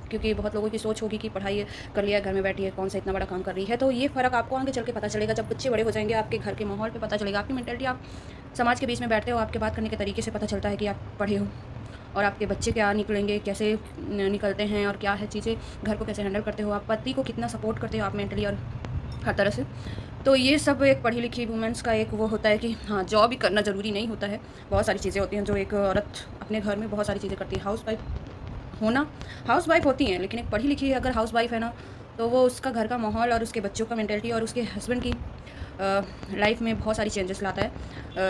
क्योंकि बहुत लोगों की सोच होगी कि पढ़ाई कर लिया, घर में बैठी है, कौन सा इतना बड़ा काम कर रही है। तो ये फ़र्क आपको आगे चल के पता चलेगा, जब बच्चे बड़े हो जाएंगे, आपके घर के माहौल पे पता चलेगा, आपकी मेंटालिटी, आप समाज के बीच में बैठते हो, आपके बात करने के तरीके से पता चलता है कि आप पढ़े हो, और आपके बच्चे क्या निकलेंगे, कैसे निकलते हैं, और क्या है चीज़ें, घर को कैसे हैंडल करते हो, आप पति को कितना सपोर्ट करते हो आप मेंटली और हर तरह से। तो ये सब एक पढ़ी लिखी वुमेंस का एक वो होता है कि हाँ, जॉब ही करना ज़रूरी नहीं होता है। बहुत सारी चीज़ें होती हैं जो एक औरत अपने घर में बहुत सारी चीज़ें करती है। हाउस वाइफ होती हैं, लेकिन एक पढ़ी लिखी अगर हाउस वाइफ है ना, तो वो उसका घर का माहौल और उसके बच्चों का मेंटालिटी और उसके हस्बैंड की लाइफ में बहुत सारी चेंजेस लाता है।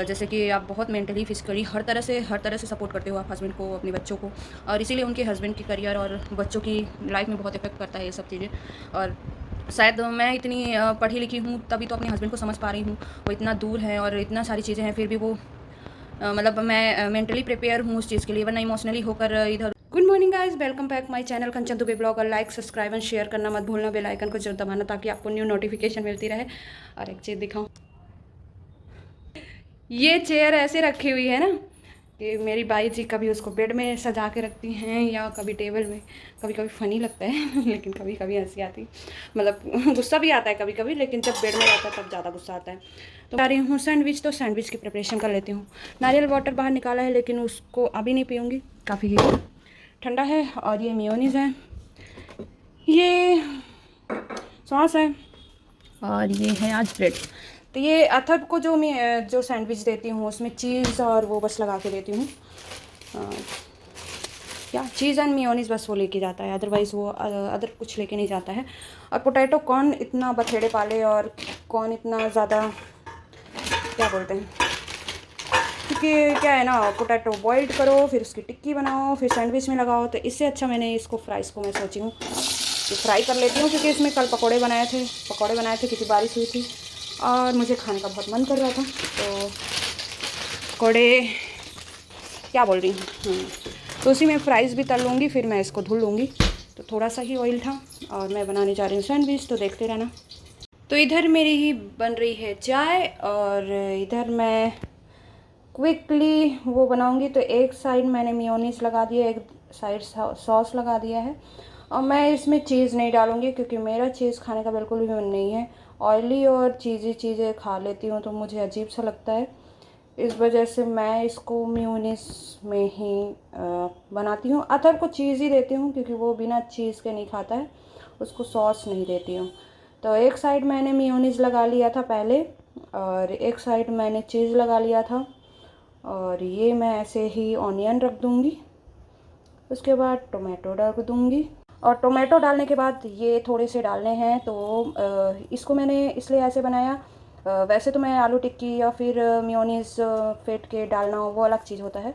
जैसे कि आप बहुत मेंटली, फिजिकली हर तरह से सपोर्ट करते हो आप हस्बैंड को, अपने बच्चों को, और इसीलिए उनके हस्बैंड की करियर और बच्चों की लाइफ में बहुत इफेक्ट करता है ये सब चीज़ें। और शायद मैं इतनी पढ़ी लिखी हूँ तभी तो अपने हस्बैंड को समझ पा रही हूँ। वो इतना दूर है और इतना सारी चीज़ें हैं, फिर भी वो मतलब मैं मेंटली प्रिपेयर हूँ उस चीज़ के लिए, वरना इमोशनली होकर इधर। Good morning guys, welcome back my channel Kanchan Dubey blog. और लाइक, सब्सक्राइब एंड शेयर करना मत भूलना, बेल आइकन को जरूर दबाना ताकि आपको न्यू नोटिफिकेशन मिलती रहे। और एक चीज़ दिखाऊँ, ये चेयर ऐसे रखी हुई है ना कि मेरी बाई जी कभी उसको बेड में सजा के रखती हैं या कभी टेबल में। कभी कभी फ़नी लगता है लेकिन कभी कभी हंसी आती, मतलब गुस्सा भी आता है कभी कभी, लेकिन जब बेड में रहता है तब ज़्यादा गुस्सा आता है। तो आ रही हूँ सैंडविच, तो सैंडविच की प्रिपरेशन कर लेती हूँ। नारियल वाटर बाहर निकाला है लेकिन उसको अभी नहीं पीऊँगी, काफ़ी ठंडा है। और ये मेयोनीज़ है, ये सॉस है, और ये है आज ब्रेड। तो ये अथर्व को जो मैं जो सैंडविच देती हूँ उसमें चीज़ और वो बस लगा के देती हूँ। क्या चीज़ एंड मेयोनीज़ बस वो लेके जाता है, अदरवाइज़ वो अदर कुछ लेके नहीं जाता है। और पोटैटो कौन इतना बथेड़े पाले, और कौन इतना ज़्यादा क्या बोलते हैं, क्योंकि क्या है ना, पोटैटो बॉइल्ड करो, फिर उसकी टिक्की बनाओ, फिर सैंडविच में लगाओ। तो इससे अच्छा मैंने इसको फ्राइज़ को मैं सोची हूँ कि फ्राई कर लेती हूँ, क्योंकि इसमें कल पकौड़े बनाए थे क्योंकि बारिश हुई थी और मुझे खाने का बहुत मन कर रहा था। तो पकौड़े क्या बोल रही हूँ, तो उसी में फ्राइज़ भी तल लूँगी, फिर मैं इसको धुल लूँगी। तो थोड़ा सा ही ऑयल था और मैं बनाने जा रही हूँ सैंडविच, तो देखते रहना। तो इधर मेरी ही बन रही है चाय और इधर मैं क्विकली वो बनाऊंगी। तो एक साइड मैंने मेयोनीज़ लगा दिया, एक साइड सॉस लगा दिया है। और मैं इसमें चीज़ नहीं डालूंगी क्योंकि मेरा चीज़ खाने का बिल्कुल भी मन नहीं है। ऑयली और चीज़ी चीज़ें खा लेती हूँ तो मुझे अजीब सा लगता है, इस वजह से मैं इसको मेयोनीज़ में ही बनाती हूँ। अथर को चीज़ ही देती हूँ क्योंकि वो बिना चीज़ के नहीं खाता है, उसको सॉस नहीं देती हूँ। तो एक साइड मैंने मेयोनीज़ लगा लिया था पहले, और एक साइड मैंने चीज़ लगा लिया था। और ये मैं ऐसे ही ऑनियन रख दूँगी, उसके बाद टोमेटो डाल दूँगी। और टोमेटो डालने के बाद ये थोड़े से डालने हैं, तो इसको मैंने इसलिए ऐसे बनाया। वैसे तो मैं आलू टिक्की या फिर मेयोनीज़ फेंट के डालना वो अलग चीज़ होता है,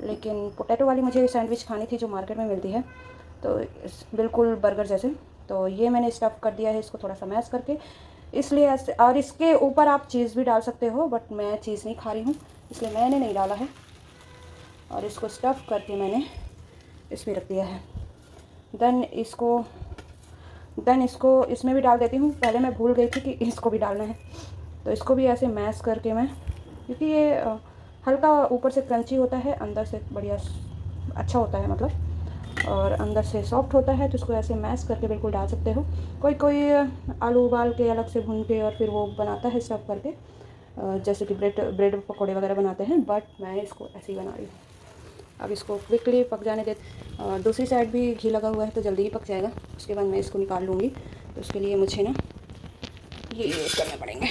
लेकिन पोटैटो वाली मुझे सैंडविच खानी थी जो मार्केट में मिलती है, तो बिल्कुल बर्गर जैसे। तो ये मैंने स्टफ़ कर दिया है इसको थोड़ा सा मैश करके, इसलिए ऐसे। और इसके ऊपर आप चीज़ भी डाल सकते हो, बट मैं चीज़ नहीं खा रही हूँ इसलिए मैंने नहीं डाला है। और इसको स्टफ़ करके मैंने इसमें रख दिया है। देन इसको इसमें भी डाल देती हूँ। पहले मैं भूल गई थी कि इसको भी डालना है, तो इसको भी ऐसे मैश करके मैं, क्योंकि ये हल्का ऊपर से क्रंची होता है, अंदर से बढ़िया अच्छा होता है मतलब, और अंदर से सॉफ्ट होता है, तो इसको ऐसे मैश करके बिल्कुल डाल सकते हो। कोई आलू उबाल के अलग से भून के और फिर वो बनाता है स्टफ़ करके, जैसे कि ब्रेड पकौड़े वगैरह बनाते हैं, बट मैं इसको ऐसे ही बना रही हूँ। अब इसको क्विकली पक जाने दे। और दूसरी साइड भी घी लगा हुआ है तो जल्दी ही पक जाएगा। उसके बाद मैं इसको निकाल लूँगी, तो उसके लिए मुझे ना ये यूज़ करने पड़ेंगे।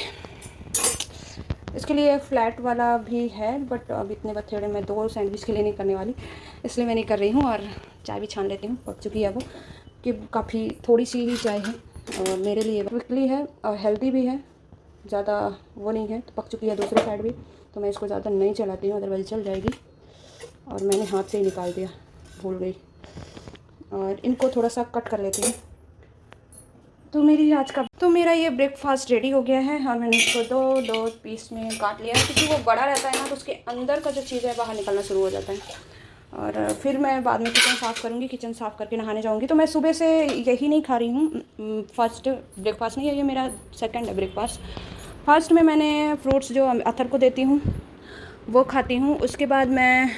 इसके लिए फ्लैट वाला भी है, बट अब इतने बथेड़े मैं 2 सैंडविच के लिए नहीं करने वाली, इसलिए मैं नहीं कर रही हूँ। और चाय भी छान लेती हूँ, पक चुकी है वो, कि काफ़ी थोड़ी सी ही चाय है और मेरे लिए क्विकली है और हेल्दी भी है, ज़्यादा वो नहीं है। तो पक चुकी है दूसरी साइड भी, तो मैं इसको ज़्यादा नहीं चलाती हूँ अदरवाइज जल जाएगी। और मैंने हाथ से ही निकाल दिया, भूल गई। और इनको थोड़ा सा कट कर लेती हूँ। तो मेरा ये ब्रेकफास्ट रेडी हो गया है, और मैंने इसको दो पीस में काट लिया है, क्योंकि वो बड़ा रहता है ना, तो उसके अंदर का जो चीज़ है बाहर निकलना शुरू हो जाता है। और फिर मैं बाद में किचन साफ़ करूँगी, किचन साफ़ करके नहाने जाऊँगी। तो मैं सुबह से यही नहीं खा रही हूँ, फर्स्ट ब्रेकफास्ट नहीं है ये, मेरा सेकंड है ब्रेकफास्ट। फर्स्ट में मैंने फ्रूट्स जो अथर को देती हूँ वो खाती हूँ। उसके बाद मैं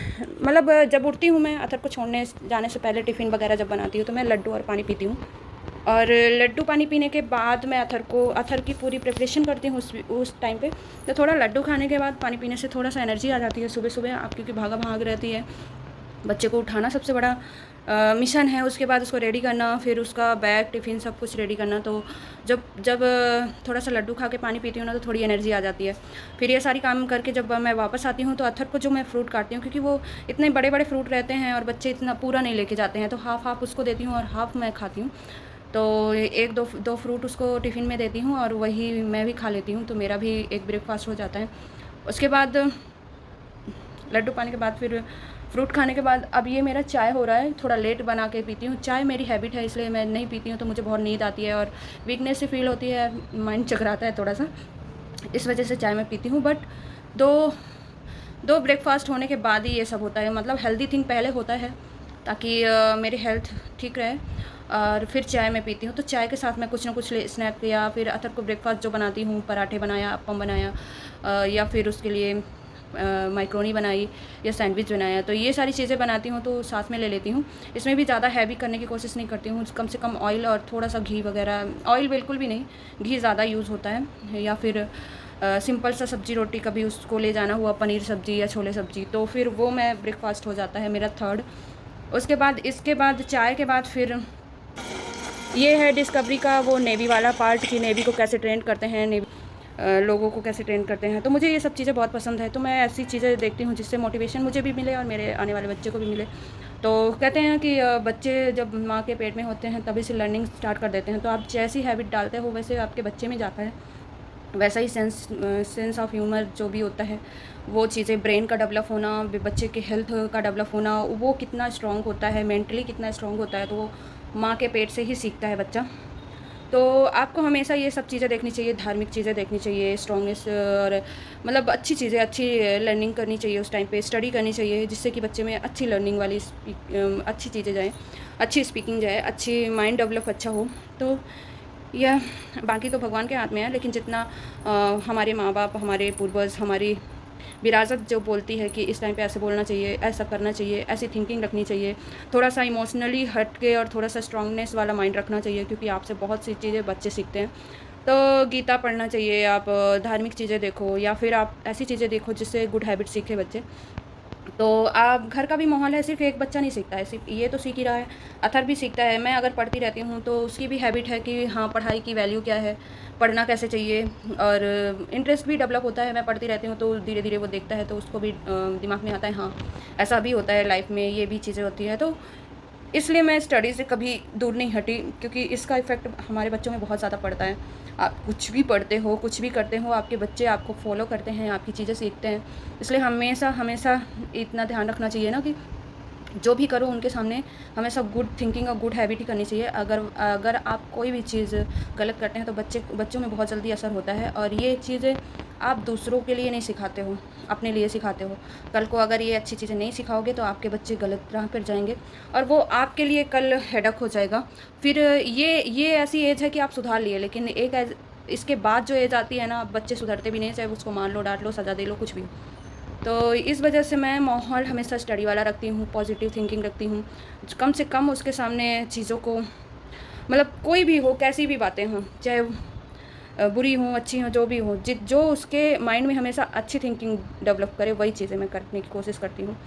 मतलब जब उठती हूँ मैं अथर को छोड़ने जाने से पहले टिफ़िन वगैरह जब बनाती हूँ तो मैं लड्डू और पानी पीती हूँ। और लड्डू पानी पीने के बाद मैं अथर की पूरी प्रिपरेशन करती हूँ उस टाइम पे। तो थोड़ा लड्डू खाने के बाद पानी पीने से थोड़ा सा एनर्जी आ जाती है सुबह सुबह, आप क्योंकि भागा भाग रहती है। बच्चे को उठाना सबसे बड़ा मिशन है, उसके बाद उसको रेडी करना, फिर उसका बैग टिफ़िन सब कुछ रेडी करना। तो जब जब थोड़ा सा लड्डू खा के पानी पीती हूँ ना तो थोड़ी एनर्जी आ जाती है। फिर ये सारी काम करके जब मैं वापस आती हूँ तो अथर को जो मैं फ्रूट काटती हूँ, क्योंकि वो इतने बड़े बड़े फ्रूट रहते हैं और बच्चे इतना पूरा नहीं लेके जाते हैं, तो हाफ़ हाफ़ उसको देती हूँ और हाफ़ मैं खाती हूँ। तो एक दो फ्रूट उसको टिफ़िन में देती हूँ और वही मैं भी खा लेती हूँ, तो मेरा भी एक ब्रेकफास्ट हो जाता है। उसके बाद लड्डू पानी के बाद फिर फ्रूट खाने के बाद अब ये मेरा चाय हो रहा है, थोड़ा लेट बना के पीती हूँ। चाय मेरी हैबिट है, इसलिए मैं नहीं पीती हूँ तो मुझे बहुत नींद आती है और वीकनेस सी फील होती है, माइंड चकराता है थोड़ा सा, इस वजह से चाय मैं पीती हूँ। बट दो ब्रेकफास्ट होने के बाद ही ये सब होता है, मतलब हेल्दी थिंग पहले होता है ताकि मेरी हेल्थ ठीक रहे, और फिर चाय मैं पीती हूँ। तो चाय के साथ मैं कुछ ना कुछ स्नैक या फिर अथर को ब्रेकफास्ट जो बनाती हूँ, पराठे बनाया, अप्पम बनाया, या फिर उसके लिए मैक्रोनी बनाई या सैंडविच बनाया, तो ये सारी चीज़ें बनाती हूँ तो साथ में ले लेती हूँ। इसमें भी ज़्यादा हैवी करने की कोशिश नहीं करती हूँ, कम से कम ऑयल और थोड़ा सा घी वगैरह, ऑयल बिल्कुल भी नहीं, घी ज़्यादा यूज़ होता है। या फिर सिंपल सा सब्ज़ी रोटी, कभी उसको ले जाना हुआ पनीर सब्ज़ी या छोले सब्ज़ी, तो फिर वो मैं ब्रेकफास्ट हो जाता है मेरा थर्ड। उसके बाद इसके बाद चाय के बाद फिर ये है डिस्कवरी का वो नेवी वाला पार्ट कि नेवी को कैसे ट्रेन करते हैं, नेवी लोगों को कैसे ट्रेन करते हैं। तो मुझे ये सब चीज़ें बहुत पसंद है, तो मैं ऐसी चीज़ें देखती हूँ जिससे मोटिवेशन मुझे भी मिले और मेरे आने वाले बच्चे को भी मिले। तो कहते हैं कि बच्चे जब माँ के पेट में होते हैं तभी से लर्निंग स्टार्ट कर देते हैं, तो आप जैसी हैबिट डालते हो वैसे आपके बच्चे में जाता है, वैसा ही सेंस ऑफ ह्यूमर जो भी होता है, वो चीज़ें, ब्रेन का डेवलप होना, बच्चे के हेल्थ का डेवलप होना, वो कितना स्ट्रॉन्ग होता है, मेंटली कितना स्ट्रॉन्ग होता है, तो वो माँ के पेट से ही सीखता है बच्चा। तो आपको हमेशा ये सब चीज़ें देखनी चाहिए, धार्मिक चीज़ें देखनी चाहिए, स्ट्रॉन्गनेस और मतलब अच्छी चीज़ें, अच्छी लर्निंग करनी चाहिए, उस टाइम पे स्टडी करनी चाहिए, जिससे कि बच्चे में अच्छी लर्निंग वाली अच्छी चीज़ें जाएँ, अच्छी स्पीकिंग जाए, अच्छी माइंड डेवलप अच्छा हो। तो यह बाकी तो भगवान के हाथ में है, लेकिन जितना हमारे माँ बाप, हमारे पूर्वज, हमारी विरासत जो बोलती है कि इस टाइम पे ऐसे बोलना चाहिए, ऐसा करना चाहिए, ऐसी थिंकिंग रखनी चाहिए, थोड़ा सा इमोशनली हट के और थोड़ा सा स्ट्रांगनेस वाला माइंड रखना चाहिए, क्योंकि आपसे बहुत सी चीज़ें बच्चे सीखते हैं। तो गीता पढ़ना चाहिए, आप धार्मिक चीज़ें देखो, या फिर आप ऐसी चीज़ें देखो जिससे गुड हैबिट सीखे बच्चे। तो आप घर का भी माहौल है, सिर्फ एक बच्चा नहीं सीखता है, सिर्फ ये तो सीख ही रहा है, अथर भी सीखता है। मैं अगर पढ़ती रहती हूँ तो उसकी भी हैबिट है कि हाँ, पढ़ाई की वैल्यू क्या है, पढ़ना कैसे चाहिए, और इंटरेस्ट भी डेवलप होता है। मैं पढ़ती रहती हूँ तो धीरे धीरे वो देखता है, तो उसको भी दिमाग में आता है हाँ ऐसा भी होता है लाइफ में, ये भी चीज़ें होती है। तो इसलिए मैं स्टडी से कभी दूर नहीं हटी, क्योंकि इसका इफ़ेक्ट हमारे बच्चों में बहुत ज़्यादा पड़ता है। आप कुछ भी पढ़ते हो, कुछ भी करते हो, आपके बच्चे आपको फॉलो करते हैं, आपकी चीज़ें सीखते हैं। इसलिए हमेशा हमेशा इतना ध्यान रखना चाहिए ना कि जो भी करो उनके सामने हमेशा गुड थिंकिंग और गुड हैबिट ही करनी चाहिए। अगर आप कोई भी चीज़ गलत करते हैं तो बच्चों में बहुत जल्दी असर होता है, और ये चीज़ें आप दूसरों के लिए नहीं सिखाते हो, अपने लिए सिखाते हो। कल को अगर ये अच्छी चीज़ें नहीं सिखाओगे तो आपके बच्चे गलत राह पर जाएंगे, और वो आपके लिए कल हेडक हो जाएगा। फिर ये ऐसी एज है कि आप सुधार लिए, लेकिन एक एज इसके बाद जो एज आती है ना, बच्चे सुधरते भी नहीं, चाहे उसको मार लो, डांट लो, सज़ा दे लो, कुछ भी। तो इस वजह से मैं माहौल हमेशा स्टडी वाला रखती हूँ, पॉजिटिव थिंकिंग रखती हूँ। कम से कम उसके सामने चीज़ों को, मतलब कोई भी हो, कैसी भी बातें हों, चाहे बुरी हों, अच्छी हों, जो भी हो, जो उसके माइंड में हमेशा अच्छी थिंकिंग डेवलप करे, वही चीज़ें मैं करने की कोशिश करती हूँ।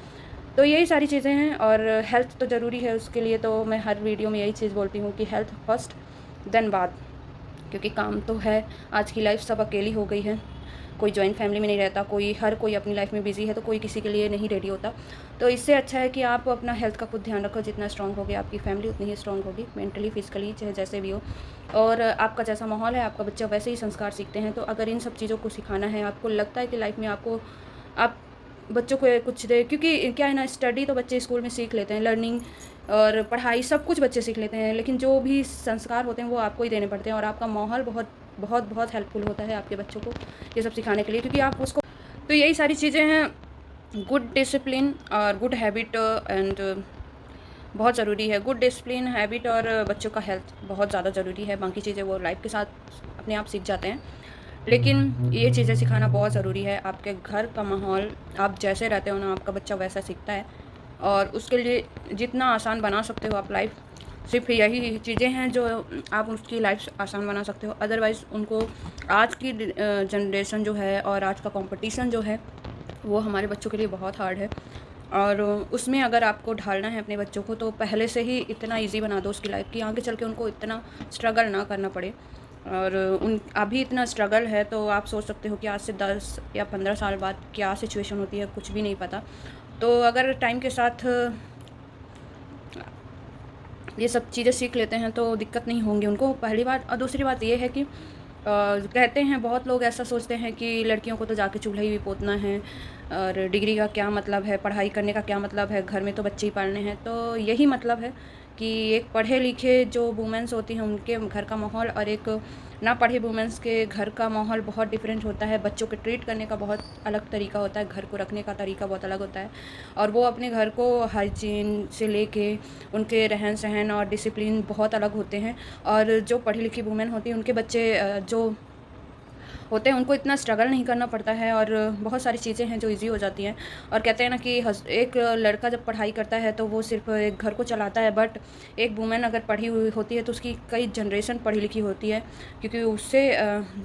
तो यही सारी चीज़ें हैं, और हेल्थ तो ज़रूरी है, उसके लिए तो मैं हर वीडियो में यही चीज़ बोलती हूँ कि हेल्थ फर्स्ट देन बाद, क्योंकि काम तो है, आज की लाइफ सब अकेली हो गई है, कोई जॉइंट फैमिली में नहीं रहता, हर कोई अपनी लाइफ में बिज़ी है, तो कोई किसी के लिए नहीं रेडी होता। तो इससे अच्छा है कि आप अपना हेल्थ का खुद ध्यान रखो, जितना स्ट्रॉन्ग होगी आपकी फैमिली उतनी ही स्ट्रॉन्ग होगी, मेंटली, फिजिकली, चाहे जैसे भी हो। और आपका जैसा माहौल है, आपका बच्चा वैसे ही संस्कार सीखते हैं। तो अगर इन सब चीज़ों को सिखाना है, आपको लगता है कि लाइफ में आप बच्चों को कुछ दे, क्योंकि क्या है ना, स्टडी तो बच्चे स्कूल में सीख लेते हैं, लर्निंग और पढ़ाई सब कुछ बच्चे सीख लेते हैं, लेकिन जो भी संस्कार होते हैं वो आपको ही देने पड़ते हैं, और आपका माहौल बहुत बहुत बहुत हेल्पफुल होता है आपके बच्चों को ये सब सिखाने के लिए, क्योंकि आप उसको, तो यही सारी चीज़ें हैं, गुड डिसिप्लिन और गुड हैबिट, एंड बहुत ज़रूरी है। गुड डिसिप्लिन, हैबिट और बच्चों का हेल्थ बहुत ज़्यादा ज़रूरी है, बाकी चीज़ें वो लाइफ के साथ अपने आप सीख जाते हैं। लेकिन ये चीज़ें सिखाना बहुत ज़रूरी है। आपके घर का माहौल आप जैसे रहते हो ना, आपका बच्चा वैसा सीखता है। और उसके लिए जितना आसान बना सकते हो आप लाइफ, सिर्फ यही चीज़ें हैं जो आप उसकी लाइफ आसान बना सकते हो। अदरवाइज़ उनको आज की जनरेशन जो है और आज का कंपटीशन जो है वो हमारे बच्चों के लिए बहुत हार्ड है। और उसमें अगर आपको ढालना है अपने बच्चों को तो पहले से ही इतना इजी बना दो उसकी लाइफ कि आगे चल के उनको इतना स्ट्रगल ना करना पड़े। और उन अभी इतना स्ट्रगल है तो आप सोच सकते हो कि आज से 10 या 15 साल बाद क्या सिचुएशन होती है, कुछ भी नहीं पता। तो अगर टाइम के साथ ये सब चीज़ें सीख लेते हैं तो दिक्कत नहीं होंगी उनको, पहली बात। और दूसरी बात ये है कि कहते हैं बहुत लोग ऐसा सोचते हैं कि लड़कियों को तो जाके चूल्हा ही पोतना है और डिग्री का क्या मतलब है, पढ़ाई करने का क्या मतलब है, घर में तो बच्चे ही पालने हैं। तो यही मतलब है कि एक पढ़े लिखे जो वुमेन्स होती हैं उनके घर का माहौल और एक ना पढ़े वुमेन्स के घर का माहौल बहुत डिफरेंट होता है। बच्चों के ट्रीट करने का बहुत अलग तरीका होता है, घर को रखने का तरीका बहुत अलग होता है। और वो अपने घर को हाइजीन से लेके उनके रहन सहन और डिसिप्लिन बहुत अलग होते हैं। और जो पढ़ी लिखी वुमेन होती हैं उनके बच्चे जो होते हैं उनको इतना स्ट्रगल नहीं करना पड़ता है और बहुत सारी चीज़ें हैं जो इजी हो जाती हैं। और कहते हैं ना कि एक लड़का जब पढ़ाई करता है तो वो सिर्फ एक घर को चलाता है, बट एक वुमेन अगर पढ़ी हुई होती है तो उसकी कई जनरेशन पढ़ी लिखी होती है, क्योंकि उससे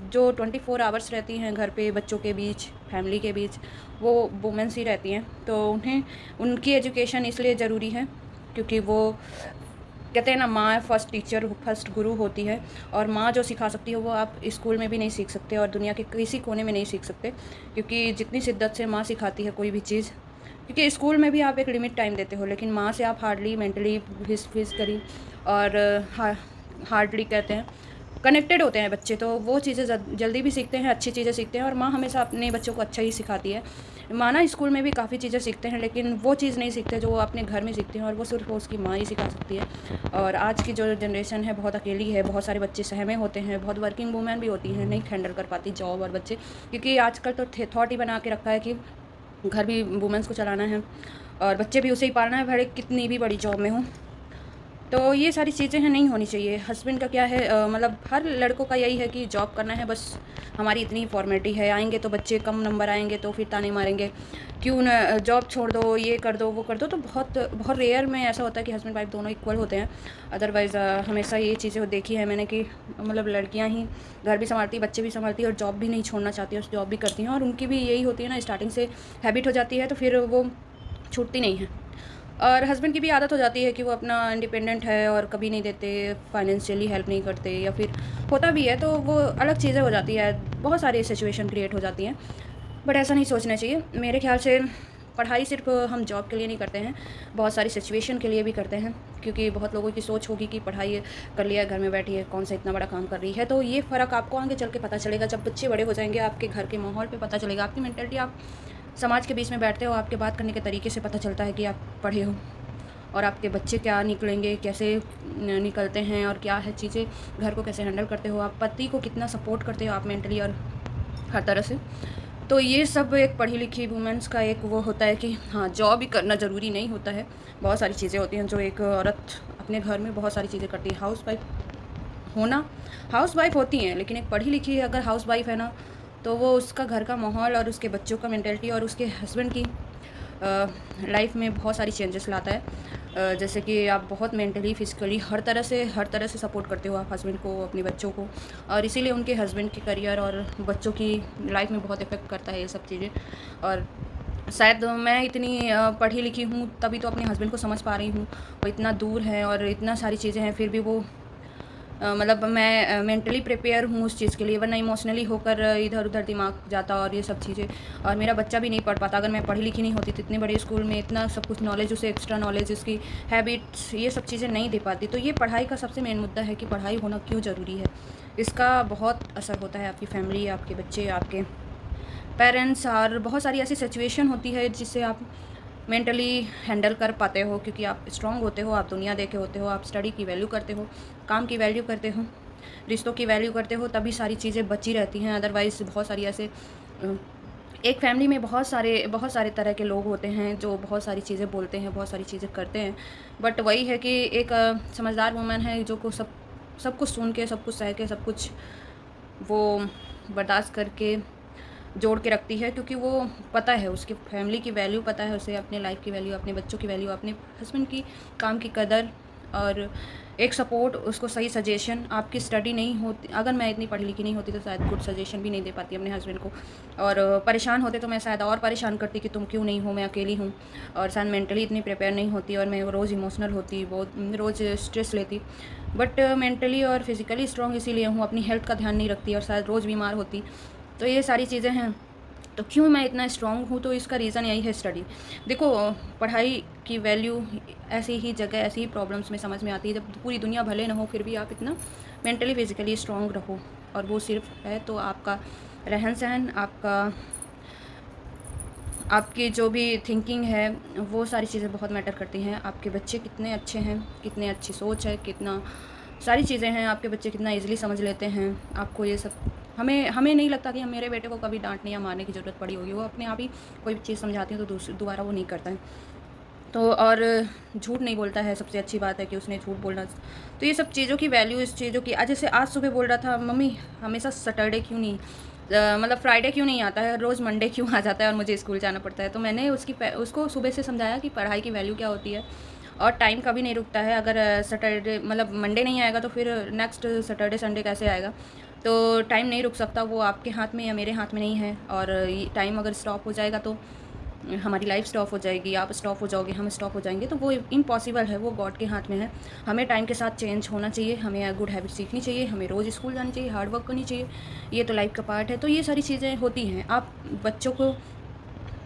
जो 24 आवर्स रहती हैं घर पे बच्चों के बीच, फैमिली के बीच, वो वुमेन्स ही रहती हैं। तो उन्हें उनकी एजुकेशन इसलिए ज़रूरी है क्योंकि वो कहते हैं ना, माँ फर्स्ट टीचर, फर्स्ट गुरु होती है। और माँ जो सिखा सकती है वो आप स्कूल में भी नहीं सीख सकते और दुनिया के किसी कोने में नहीं सीख सकते, क्योंकि जितनी शिद्दत से माँ सिखाती है कोई भी चीज़, क्योंकि स्कूल में भी आप एक लिमिट टाइम देते हो, लेकिन माँ से आप हार्डली मेंटली फिजिकली और हार्डली कहते हैं कनेक्टेड होते हैं बच्चे। तो वो चीज़ें जल्दी भी सीखते हैं, अच्छी चीज़ें सीखते हैं। और माँ हमेशा अपने बच्चों को अच्छा ही सिखाती है। माँ ना स्कूल में भी काफ़ी चीज़ें सीखते हैं, लेकिन वो चीज़ नहीं सीखते जो वो अपने घर में सीखते हैं, और वो सिर्फ उसकी माँ ही सिखा सकती है। और आज की जो जनरेशन है बहुत अकेली है, बहुत सारे बच्चे सहमे होते हैं, बहुत वर्किंग वूमेन भी होती हैं, नहीं हैंडल कर पाती जॉब और बच्चे, क्योंकि आजकल तो थॉट ही बना के रखा है कि घर भी वुमेन्स को चलाना है और बच्चे भी उसे ही पालना है, भले कितनी भी बड़ी जॉब में हो। तो ये सारी चीज़ें हैं, नहीं होनी चाहिए। हस्बैंड का क्या है, मतलब हर लड़कों का यही है कि जॉब करना है, बस हमारी इतनी फॉर्मेलिटी है। आएंगे तो बच्चे कम नंबर आएंगे तो फिर ताने मारेंगे, क्यों न जॉब छोड़ दो, ये कर दो, वो कर दो। तो बहुत बहुत रेयर में ऐसा होता है कि हस्बैंड वाइफ दोनों इक्वल होते हैं। अदरवाइज़ हमेशा ये चीज़ें देखी है मैंने कि मतलब लड़कियाँ ही घर भी संभालती, बच्चे भी संभालती और जॉब भी नहीं छोड़ना चाहती है, जॉब भी करती हैं। और उनकी भी यही होती है ना, स्टार्टिंग से हैबिट हो जाती है तो फिर वो छूटती नहीं है। और हस्बैंड की भी आदत हो जाती है कि वो अपना इंडिपेंडेंट है और कभी नहीं देते, फाइनेंशियली हेल्प नहीं करते, या फिर होता भी है तो वो अलग चीज़ें हो जाती है, बहुत सारी सिचुएशन क्रिएट हो जाती हैं। बट ऐसा नहीं सोचना चाहिए मेरे ख्याल से। पढ़ाई सिर्फ हम जॉब के लिए नहीं करते हैं, बहुत सारी सिचुएशन के लिए भी करते हैं, क्योंकि बहुत लोगों की सोच होगी कि पढ़ाई कर लिया, घर में बैठी है, कौन सा इतना बड़ा काम कर रही है। तो ये फ़र्क आपको आगे चल के पता चलेगा, जब बच्चे बड़े हो जाएंगे, आपके घर के माहौल पे पता चलेगा, आपकी मेंटलिटी, आप समाज के बीच में बैठते हो, आपके बात करने के तरीके से पता चलता है कि आप पढ़े हो। और आपके बच्चे क्या निकलेंगे, कैसे निकलते हैं, और क्या है चीज़ें, घर को कैसे हैंडल करते हो, आप पति को कितना सपोर्ट करते हो आप मेंटली और हर तरह से। तो ये सब एक पढ़ी लिखी वुमेन्स का एक वो होता है कि हाँ, जॉब ही करना ज़रूरी नहीं होता है। बहुत सारी चीज़ें होती हैं जो एक औरत अपने घर में बहुत सारी चीज़ें करती है। हाउस वाइफ होती हैं, लेकिन एक पढ़ी लिखी अगर हाउस वाइफ है ना, तो वो उसका घर का माहौल और उसके बच्चों का मेंटलिटी और उसके हस्बैंड की लाइफ में बहुत सारी चेंजेस लाता है। जैसे कि आप बहुत मेंटली, फिजिकली हर तरह से सपोर्ट करते हो आप हस्बैंड को, अपने बच्चों को, और इसीलिए उनके हस्बैंड के करियर और बच्चों की लाइफ में बहुत इफ़ेक्ट करता है ये सब चीज़ें। और शायद मैं इतनी पढ़ी लिखी हूँ तभी तो अपने हस्बैंड को समझ पा रही हूँ। वो इतना दूर है और इतना सारी चीज़ें हैं, फिर भी वो मतलब मैं मेंटली प्रिपेयर हूँ उस चीज़ के लिए, वरना इमोशनली होकर इधर उधर दिमाग जाता और ये सब चीज़ें। और मेरा बच्चा भी नहीं पढ़ पाता अगर मैं पढ़ी लिखी नहीं होती, तो इतने बड़े स्कूल में इतना सब कुछ नॉलेज, उसे एक्स्ट्रा नॉलेज, उसकी हैबिट्स, ये सब चीज़ें नहीं दे पाती। तो ये पढ़ाई का सबसे मेन मुद्दा है कि पढ़ाई होना क्यों ज़रूरी है। इसका बहुत असर होता है आपकी फैमिली, आपके बच्चे, आपके पेरेंट्स, और बहुत सारी ऐसी सिचुएशन होती है जिससे आप मेंटली हैंडल कर पाते हो, क्योंकि आप स्ट्रांग होते हो, आप दुनिया देखे होते हो, आप स्टडी की वैल्यू करते हो, काम की वैल्यू करते हो, रिश्तों की वैल्यू करते हो, तभी सारी चीज़ें बची रहती हैं। अदरवाइज़ बहुत सारी ऐसे एक फैमिली में बहुत सारे तरह के लोग होते हैं जो बहुत सारी चीज़ें बोलते हैं, बहुत सारी चीज़ें करते हैं। बट वही है कि एक समझदार वुमन है जो को सब कुछ सुन के, सब कुछ सह के, सब कुछ वो बर्दाश्त करके जोड़ के रखती है, क्योंकि वो पता है, उसकी फैमिली की वैल्यू पता है उसे, अपने लाइफ की वैल्यू, अपने बच्चों की वैल्यू, अपने हस्बैंड की काम की कदर और एक सपोर्ट, उसको सही सजेशन। आपकी स्टडी नहीं होती, अगर मैं इतनी पढ़ी लिखी नहीं होती तो शायद गुड सजेशन भी नहीं दे पाती अपने हस्बैंड को, और परेशान होते तो मैं शायद और परेशान करती कि तुम क्यों नहीं हो, मैं अकेली हूँ, और शायद मेंटली इतनी प्रिपेयर नहीं होती और मैं रोज़ इमोशनल होती, बहुत रोज़ स्ट्रेस लेती। बट मेंटली और फिज़िकली स्ट्रॉन्ग इसीलिए हूँ, अपनी हेल्थ का ध्यान नहीं रखती और शायद रोज़ बीमार होती। तो ये सारी चीज़ें हैं। तो क्यों मैं इतना स्ट्रॉन्ग हूँ, तो इसका रीज़न यही है स्टडी। देखो, पढ़ाई की वैल्यू ऐसी ही जगह, ऐसी ही प्रॉब्लम्स में समझ में आती है जब पूरी दुनिया भले ना हो, फिर भी आप इतना मेंटली फिज़िकली स्ट्रॉन्ग रहो, और वो सिर्फ है तो आपका रहन सहन, आपकी जो भी थिंकिंग है, वो सारी चीज़ें बहुत मैटर करती हैं। आपके बच्चे कितने अच्छे हैं, कितने अच्छी सोच है, कितना सारी चीज़ें हैं, आपके बच्चे कितना ईज़िली समझ लेते हैं आपको, ये सब हमें नहीं लगता कि हम मेरे बेटे को कभी डाँटने या मारने की ज़रूरत पड़ी होगी। वो अपने आप ही कोई चीज़ समझाती है तो दोबारा वो नहीं करता है। तो और झूठ नहीं बोलता है, सबसे अच्छी बात है कि उसने झूठ बोलना। तो ये सब चीज़ों की वैल्यू, इस चीज़ों की, आज जैसे आज सुबह बोल रहा था, मम्मी हमेशा सैटरडे क्यों नहीं, मतलब फ्राइडे क्यों नहीं आता है, रोज़ मंडे क्यों आ जाता है और मुझे स्कूल जाना पड़ता है। तो मैंने उसको सुबह से समझाया कि पढ़ाई की वैल्यू क्या होती है, और टाइम कभी नहीं रुकता है। अगर सैटरडे मतलब मंडे नहीं आएगा तो फिर नेक्स्ट सैटरडे संडे कैसे आएगा। तो टाइम नहीं रुक सकता, वो आपके हाथ में या मेरे हाथ में नहीं है। और टाइम अगर स्टॉप हो जाएगा तो हमारी लाइफ स्टॉप हो जाएगी, आप स्टॉप हो जाओगे, हम स्टॉप हो जाएंगे, तो वो इम्पॉसिबल है, वो गॉड के हाथ में है। हमें टाइम के साथ चेंज होना चाहिए, हमें गुड हैबिट सीखनी चाहिए, हमें रोज़ स्कूल जानी चाहिए, हार्ड वर्क करनी चाहिए, ये तो लाइफ का पार्ट है। तो ये सारी चीज़ें होती हैं। आप बच्चों को,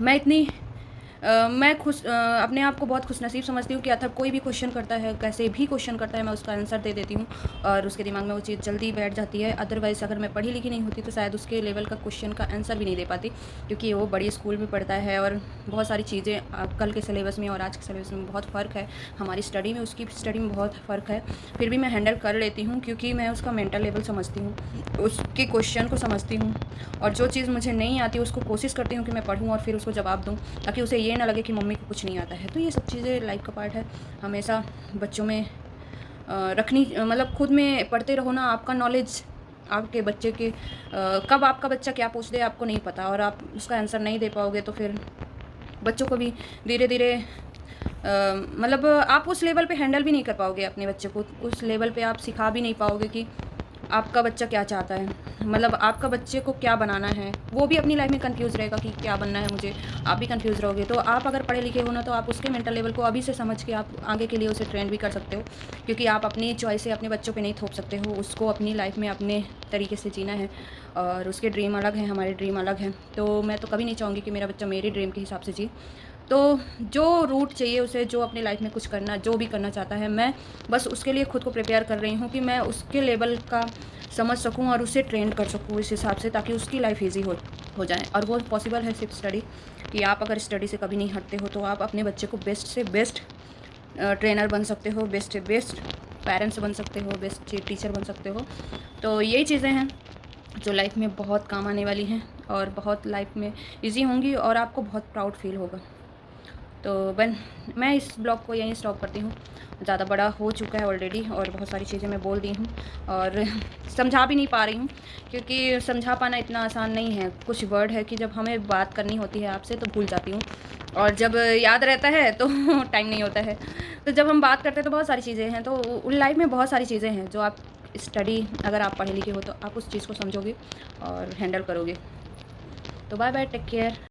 मैं इतनी मैं अपने आप को बहुत खुशनसीब समझती हूँ कि अगर कोई भी क्वेश्चन करता है, कैसे भी क्वेश्चन करता है, मैं उसका आंसर दे देती हूँ और उसके दिमाग में वो चीज़ जल्दी बैठ जाती है। अदरवाइज़ अगर मैं पढ़ी लिखी नहीं होती तो शायद उसके लेवल का क्वेश्चन का आंसर भी नहीं दे पाती, क्योंकि वो बड़ी स्कूल में पढ़ता है और बहुत सारी चीज़ें कल के सिलेबस में और आज के सिलेबस में बहुत फ़र्क है। हमारी स्टडी में, उसकी स्टडी में बहुत फ़र्क है। फिर भी मैं हैंडल कर लेती हूँ, क्योंकि मैं उसका मेंटल लेवल समझती हूँ, उसके क्वेश्चन को समझती हूँ, और जो चीज़ मुझे नहीं आती उसको कोशिश करती हूँ कि मैं पढ़ूँ और फिर उसको जवाब दूँ, ताकि उसे ये ना लगे कि मम्मी को कुछ नहीं आता है। तो ये सब चीज़ें लाइफ का पार्ट है, हमेशा बच्चों में रखनी, मतलब खुद में पढ़ते रहो ना। आपका नॉलेज आपके बच्चे के कब आपका बच्चा क्या पूछ दे आपको नहीं पता, और आप उसका आंसर नहीं दे पाओगे तो फिर बच्चों को भी धीरे धीरे मतलब आप उस लेवल पे हैंडल भी नहीं कर पाओगे अपने बच्चे को, उस लेवल पे आप सिखा भी नहीं पाओगे कि आपका बच्चा क्या चाहता है, मतलब आपका बच्चे को क्या बनाना है। वो भी अपनी लाइफ में कंफ्यूज रहेगा कि क्या बनना है मुझे, आप भी कंफ्यूज रहोगे। तो आप अगर पढ़े लिखे हो ना, तो आप उसके मेंटल लेवल को अभी से समझ के आप आगे के लिए उसे ट्रेन भी कर सकते हो, क्योंकि आप अपनी चॉइसें अपने बच्चों पे नहीं थोप सकते हो। उसको अपनी लाइफ में अपने तरीके से जीना है, और उसके ड्रीम अलग हैं, हमारे ड्रीम अलग हैं। तो मैं तो कभी नहीं चाहूँगी कि मेरा बच्चा मेरे ड्रीम के हिसाब से जी। तो जो रूट चाहिए उसे, जो अपनी लाइफ में कुछ करना, जो भी करना चाहता है, मैं बस उसके लिए खुद को प्रिपेयर कर रही हूँ कि मैं उसके लेवल का समझ सकूँ और उसे ट्रेन कर सकूँ इस हिसाब से, ताकि उसकी लाइफ ईजी हो जाए। और वो पॉसिबल है सिर्फ स्टडी, कि आप अगर स्टडी से कभी नहीं हटते हो तो आप अपने बच्चे को बेस्ट से बेस्ट ट्रेनर बन सकते हो, बेस्ट से बेस्ट पेरेंट्स बन सकते हो, बेस्ट टीचर बन सकते हो। तो यही चीज़ें हैं जो लाइफ में बहुत काम आने वाली हैं, और बहुत लाइफ में ईजी होंगी, और आपको बहुत प्राउड फील होगा। तो मैं इस ब्लॉग को यहीं स्टॉप करती हूँ, ज़्यादा बड़ा हो चुका है ऑलरेडी, और बहुत सारी चीज़ें मैं बोल दी हूँ और समझा भी नहीं पा रही हूँ, क्योंकि समझा पाना इतना आसान नहीं है। कुछ वर्ड है कि जब हमें बात करनी होती है आपसे तो भूल जाती हूँ, और जब याद रहता है तो टाइम नहीं होता है। तो जब हम बात करते हैं तो बहुत सारी चीज़ें हैं, तो लाइफ में बहुत सारी चीज़ें हैं जो आप स्टडी, अगर आप पढ़े लिखे हो तो आप उस चीज़ को समझोगे और हैंडल करोगे। तो बाय बाय, टेक केयर।